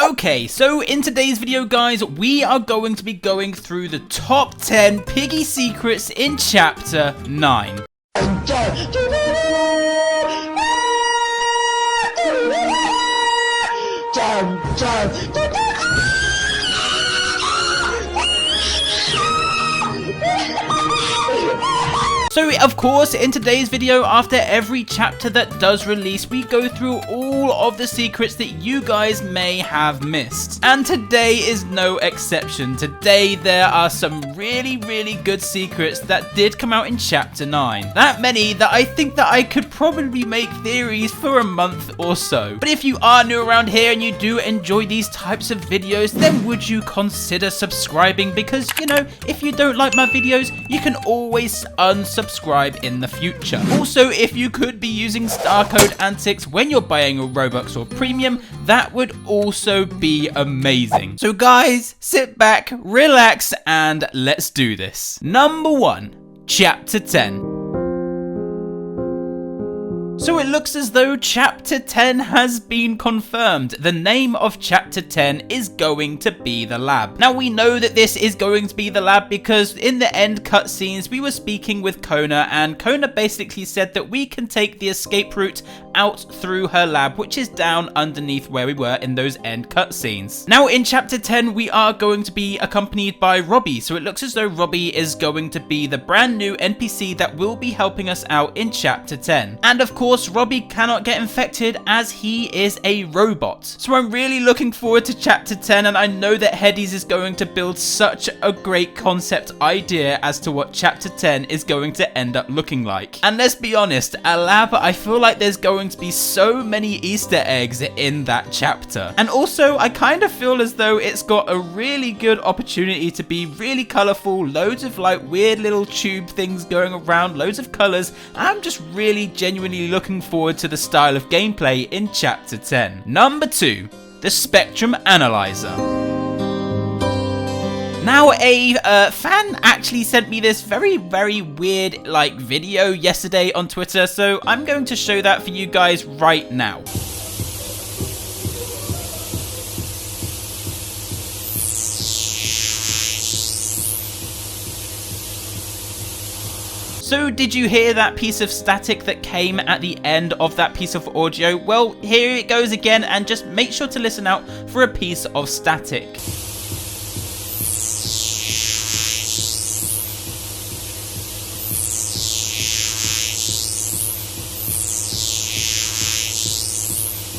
Okay, so in today's video, guys, we are going to be going through the top 10 Piggy secrets in Chapter 9. So, of course, in today's video, after every chapter that does release, we go through all of the secrets that you guys may have missed. And today is no exception. Today, there are some really good secrets that did come out in Chapter 9. That many that I think that I could probably make theories for a month or so. But if you are new around here and you do enjoy these types of videos, then would you consider subscribing? Because, you know, if you don't like my videos, you can always unsubscribe in the future. Also, if you could be using star code Antixx when you're buying a Robux or Premium, that would also be amazing. So guys, sit back, relax, and let's do this. Number 1, Chapter 10. So it looks as though Chapter 10 has been confirmed. The name of Chapter 10 is going to be the lab. Now we know that this is going to be the lab because in the end cutscenes we were speaking with Kona, and Kona basically said that we can take the escape route out through her lab, which is down underneath where we were in those end cutscenes. Now in Chapter 10 we are going to be accompanied by Robbie, so it looks as though Robbie is going to be the brand new NPC that will be helping us out in Chapter 10. And of course, Robbie cannot get infected as he is a robot. So I'm really looking forward to Chapter 10, and I know that Headies is going to build such a great concept idea as to what Chapter 10 is going to end up looking like. And let's be honest, a lab, I feel like there's going to be so many Easter eggs in that chapter. And also, I kind of feel as though it's got a really good opportunity to be really colourful, loads of like weird little tube things going around, loads of colours. I'm just really genuinely looking forward to the style of gameplay in Chapter 10. Number 2, the Spectrum Analyzer. Now, a fan actually sent me this very weird like video yesterday on Twitter, so I'm going to show that for you guys right now. So did you hear that piece of static that came at the end of that piece of audio? Well, here it goes again, and just make sure to listen out for a piece of static.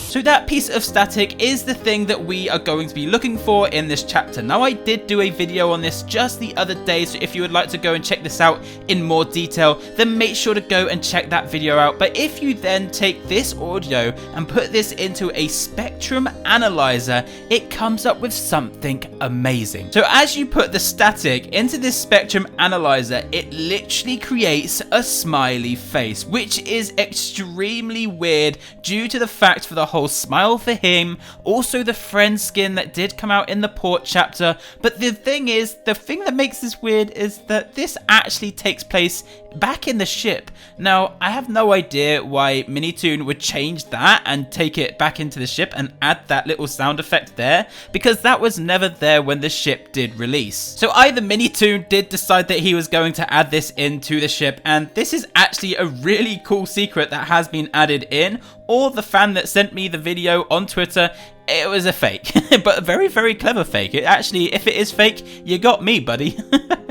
So that piece of static is the thing that we are going to be looking for in this chapter. Now, I did do a video on this just the other day, so if you would like to go and check this out in more detail, then make sure to go and check that video out. But if you then take this audio and put this into a spectrum analyzer, it comes up with something amazing. So as you put the static into this spectrum analyzer, it literally creates a smiley face, which is extremely weird due to the fact for the whole smile for him, also the friend skin that did come out in the port chapter. But the thing is, the thing that makes this weird is that this actually takes place back in the ship. Now, I have no idea why Minitoon would change that and take it back into the ship and add that little sound effect there, because that was never there when the ship did release. So either Minitoon did decide that he was going to add this into the ship, and this is actually a really cool secret that has been added in, or the fan that sent me the video on Twitter, it was a fake, but a very clever fake. It actually, if it is fake, you got me, buddy.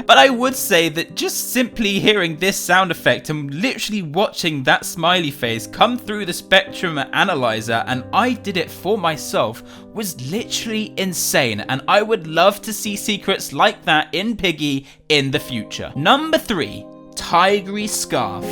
But I would say that just simply hearing this sound effect and literally watching that smiley face come through the spectrum analyzer, and I did it for myself, was literally insane. And I would love to see secrets like that in Piggy in the future. Number 3, Tigery Scarf.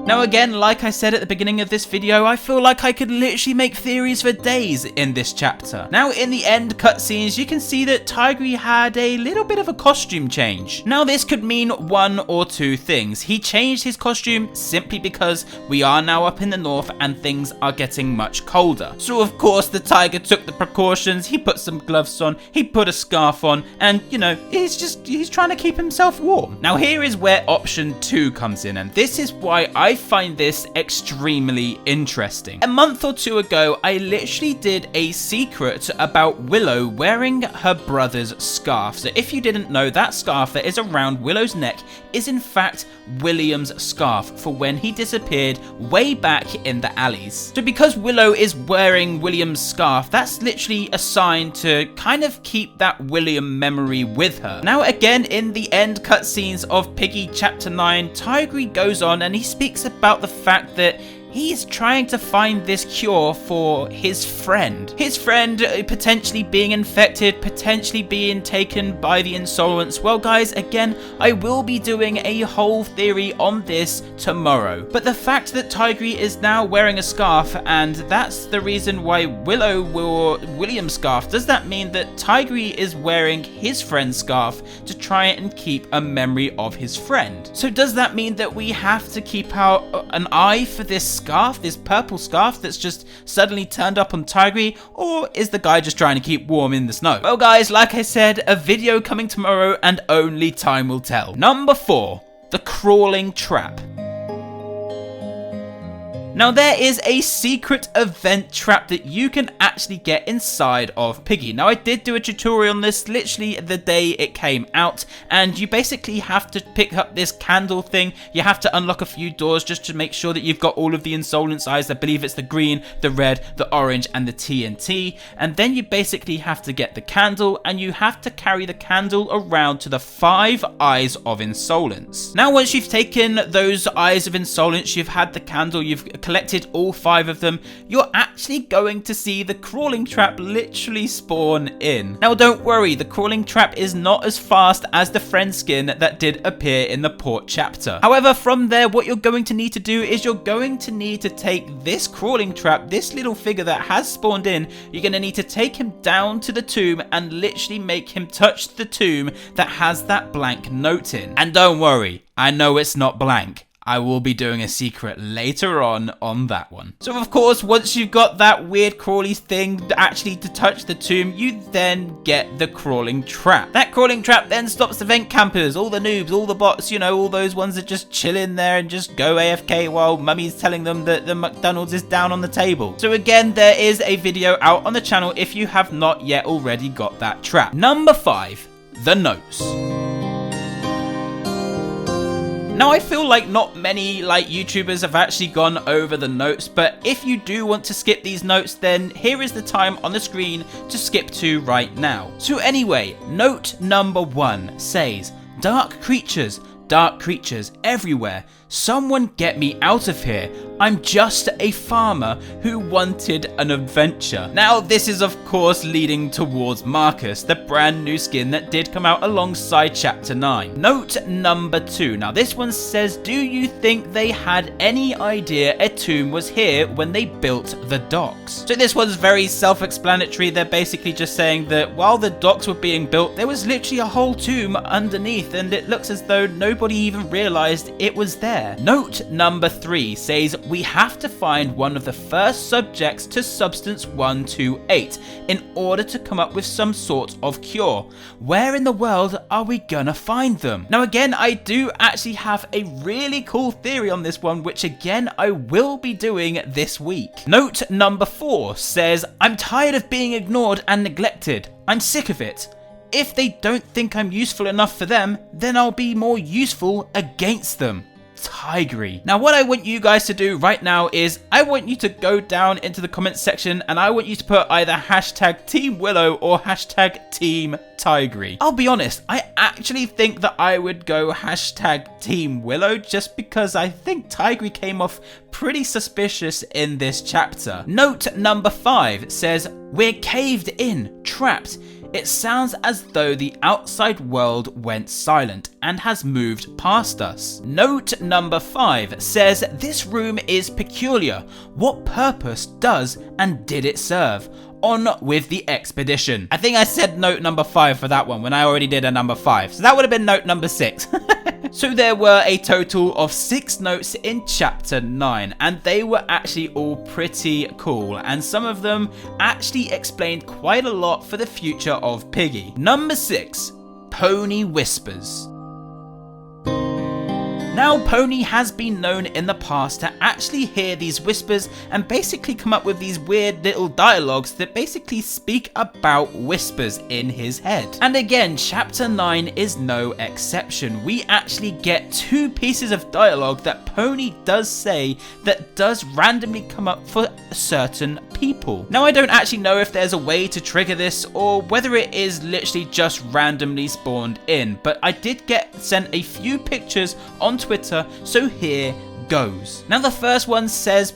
Now again, like I said at the beginning of this video, I feel like I could literally make theories for days in this chapter. Now in the end cutscenes, you can see that Tigery had a little bit of a costume change. Now this could mean one or two things. He changed his costume simply because we are now up in the north and things are getting much colder. So of course the tiger took the precautions, he put some gloves on, he put a scarf on, and you know, he's trying to keep himself warm. Now here is where option 2 comes in, and this is why I find this extremely interesting. A month or two ago, I literally did a secret about Willow wearing her brother's scarf. So if you didn't know, that scarf that is around Willow's neck is in fact William's scarf for when he disappeared way back in the alleys. So because Willow is wearing William's scarf, that's literally a sign to kind of keep that William memory with her. Now again, in the end cutscenes of Piggy Chapter 9, Tigery goes on and he speaks about the fact that he's trying to find this cure for his friend. His friend potentially being infected, potentially being taken by the insolence. Well guys, again, I will be doing a whole theory on this tomorrow. But the fact that Tigery is now wearing a scarf, and that's the reason why Willow wore William's scarf, does that mean that Tigery is wearing his friend's scarf to try and keep a memory of his friend? So does that mean that we have to keep out an eye for this scarf, this purple scarf that's just suddenly turned up on Tigery, or is the guy just trying to keep warm in the snow? Well guys, like I said, a video coming tomorrow and only time will tell. Number 4, the crawling trap. Now there is a secret event trap that you can actually get inside of Piggy. Now I did do a tutorial on this literally the day it came out, and you basically have to pick up this candle thing. You have to unlock a few doors just to make sure that you've got all of the insolence eyes. I believe it's the green, the red, the orange and the TNT, and then you basically have to get the candle and you have to carry the candle around to the 5 eyes of insolence. Now once you've taken those eyes of insolence, you've had the candle, you've collected all 5 of them, you're actually going to see the crawling trap literally spawn in. Now don't worry, the crawling trap is not as fast as the friend skin that did appear in the port chapter. However, from there, what you're going to need to do is you're going to need to take this crawling trap, this little figure that has spawned in, you're going to need to take him down to the tomb and literally make him touch the tomb that has that blank note in. And don't worry, I know it's not blank. I will be doing a secret later on that one. So of course, once you've got that weird crawly thing actually to touch the tomb, you then get the crawling trap. That crawling trap then stops the vent campers, all the noobs, all the bots, you know, all those ones that just chill in there and just go AFK while mummy's telling them that the McDonald's is down on the table. So again, there is a video out on the channel if you have not yet already got that trap. Number 5, the notes. Now I feel like not many YouTubers have actually gone over the notes, but if you do want to skip these notes, then here is the time on the screen to skip to right now. So anyway, note number 1 says, dark creatures everywhere. Someone get me out of here. I'm just a farmer who wanted an adventure. Now this is of course leading towards Marcus, the brand new skin that did come out alongside Chapter 9. Note number 2. Now this one says, do you think they had any idea a tomb was here when they built the docks? So this one's very self-explanatory. They're basically just saying that while the docks were being built, there was literally a whole tomb underneath, and it looks as though nobody even realized it was there. Note number 3 says, we have to find one of the first subjects to substance 128 in order to come up with some sort of cure. Where in the world are we gonna find them? Now again, I do actually have a really cool theory on this one, which again I will be doing this week. Note number 4 says, I'm tired of being ignored and neglected. I'm sick of it. If they don't think I'm useful enough for them, then I'll be more useful against them. Tigery. Now what I want you guys to do right now is I want you to go down into the comments section and I want you to put either hashtag Team Willow or hashtag Team Tigery. I'll be honest, I actually think that I would go hashtag Team Willow just because I think Tigery came off pretty suspicious in this chapter. Note number 5 says, we're caved in, trapped. It sounds as though the outside world went silent and has moved past us. Note number 5 says, this room is peculiar. What purpose does and did it serve? On with the expedition. I think I said note number 5 for that one when I already did a number 5. So that would have been note number 6. So there were a total of 6 notes in Chapter 9, and they were actually all pretty cool, and some of them actually explained quite a lot for the future of Piggy. Number 6, Pony Whispers. Now, Pony has been known in the past to actually hear these whispers and basically come up with these weird little dialogues that basically speak about whispers in his head. And again, chapter 9 is no exception. We actually get 2 pieces of dialogue that Pony does say that does randomly come up for certain people. Now, I don't actually know if there's a way to trigger this or whether it is literally just randomly spawned in, but I did get sent a few pictures on Twitter, so here goes. Now, the first one says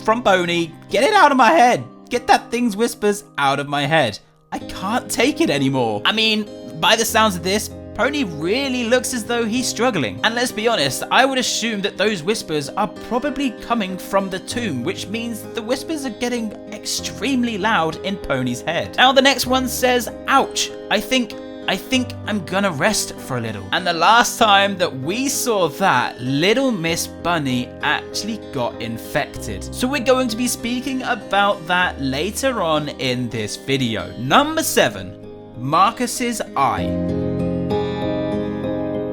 from Pony, "Get it out of my head. Get that thing's whispers out of my head. I can't take it anymore." I mean, by the sounds of this, Pony really looks as though he's struggling. And let's be honest, I would assume that those whispers are probably coming from the tomb, which means the whispers are getting extremely loud in Pony's head. Now, the next one says, "Ouch, I think I'm gonna rest for a little." And the last time that we saw that, Little Miss Bunny actually got infected. So we're going to be speaking about that later on in this video. Number 7, Marcus's eye.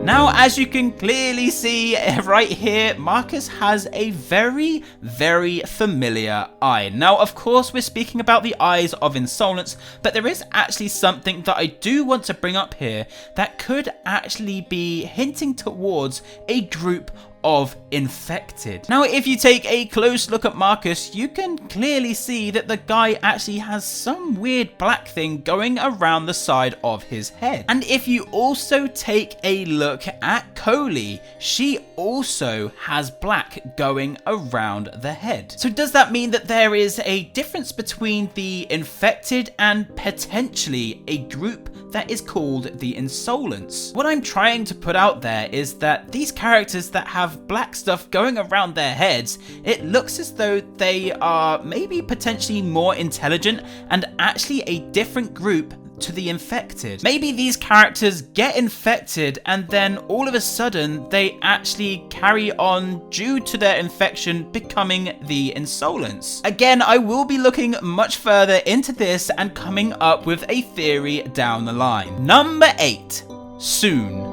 Now, as you can clearly see right here, Marcus has a very, very familiar eye. Now, of course, we're speaking about the eyes of insolence, but there is actually something that I do want to bring up here that could actually be hinting towards a group of infected. Now, if you take a close look at Marcus, you can clearly see that the guy actually has some weird black thing going around the side of his head. And if you also take a look at Coley, she also has black going around the head. So does that mean that there is a difference between the infected and potentially a group that is called the insolence? What I'm trying to put out there is that these characters that have black stuff going around their heads, it looks as though they are maybe potentially more intelligent and actually a different group to the infected. Maybe these characters get infected and then all of a sudden they actually carry on due to their infection becoming the insolence. Again, I will be looking much further into this and coming up with a theory down the line. Number 8, Soon.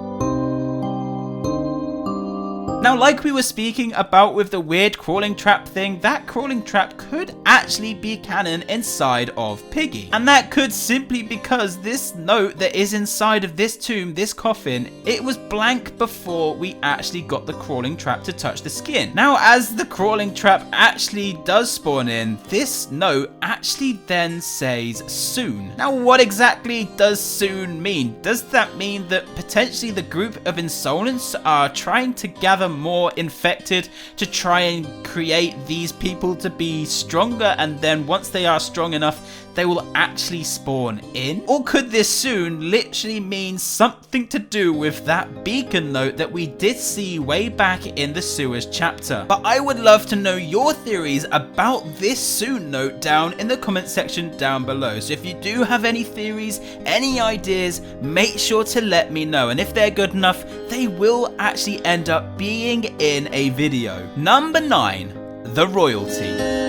Now, like we were speaking about with the weird crawling trap thing, that crawling trap could actually be canon inside of Piggy. And that could simply because this note that is inside of this tomb, this coffin, it was blank before we actually got the crawling trap to touch the skin. Now, as the crawling trap actually does spawn in, this note actually then says soon. Now, what exactly does soon mean? Does that mean that potentially the group of insolence are trying to gather more infected to try and create these people to be stronger, and then once they are strong enough they will actually spawn in? Or could this soon literally mean something to do with that beacon note that we did see way back in the sewers chapter? But I would love to know your theories about this soon note down in the comment section down below. So if you do have any theories, any ideas, make sure to let me know, and if they're good enough they will actually end up being in a video. Number 9, the royalty.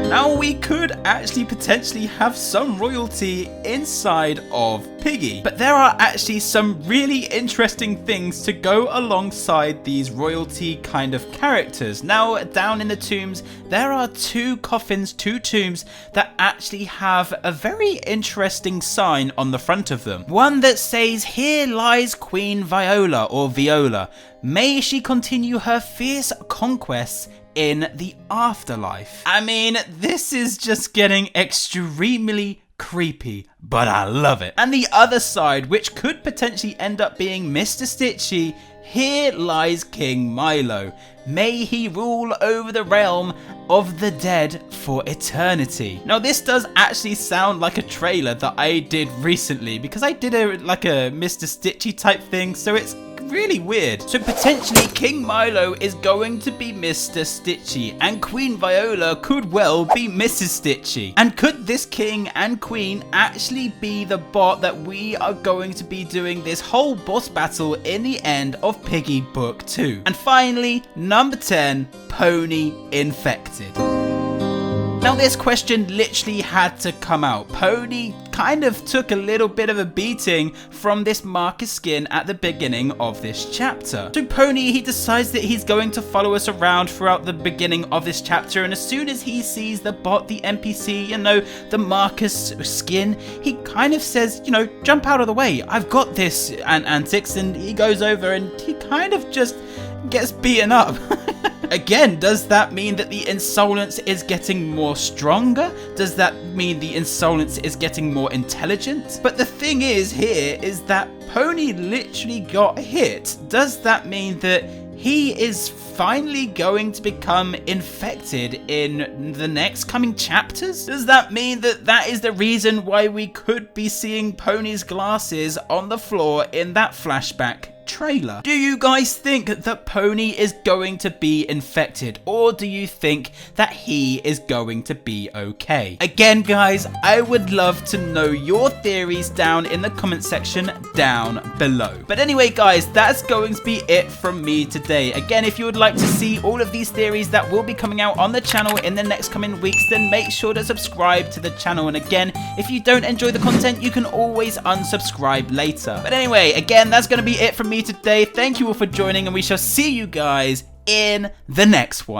Now, we could actually potentially have some royalty inside of Piggy, but there are actually some really interesting things to go alongside these royalty kind of characters. Now, down in the tombs, there are 2 coffins, 2 tombs that actually have a very interesting sign on the front of them. One that says, "Here lies Queen Viola," or Viola. "May she continue her fierce conquests in the afterlife." I mean, this is just getting extremely creepy, but I love it. And the other side, which could potentially end up being Mr. Stitchy, "Here lies King Milo. May he rule over the realm of the dead for eternity." Now, this does actually sound like a trailer that I did recently, because I did a Mr. Stitchy type thing, so it's really weird. So potentially King Milo is going to be Mr. Stitchy and Queen Viola could well be Mrs. Stitchy. And could this king and queen actually be the bot that we are going to be doing this whole boss battle in the end of Piggy Book 2? And finally, number 10, Pony infected. Now, this question literally had to come out. Pony kind of took a little bit of a beating from this Marcus skin at the beginning of this chapter. So Pony, he decides that he's going to follow us around throughout the beginning of this chapter, and as soon as he sees the bot, the NPC, you know, the Marcus skin, he kind of says, you know, jump out of the way, I've got this, and Antixx, and he goes over and he kind of just gets beaten up. Again, does that mean that the insolence is getting more stronger? Does that mean the insolence is getting more intelligent? But the thing is here is that Pony literally got hit. Does that mean that he is finally going to become infected in the next coming chapters? Does that mean that that is the reason why we could be seeing Pony's glasses on the floor in that flashback trailer? Do you guys think that Pony is going to be infected, or do you think that he is going to be okay? Again, guys, I would love to know your theories down in the comment section down below. But anyway, guys, that's going to be it from me today. Again, if you would like to see all of these theories that will be coming out on the channel in the next coming weeks, then make sure to subscribe to the channel. And again, if you don't enjoy the content, you can always unsubscribe later. But anyway, again, that's going to be it from me today. Thank you all for joining, and we shall see you guys in the next one.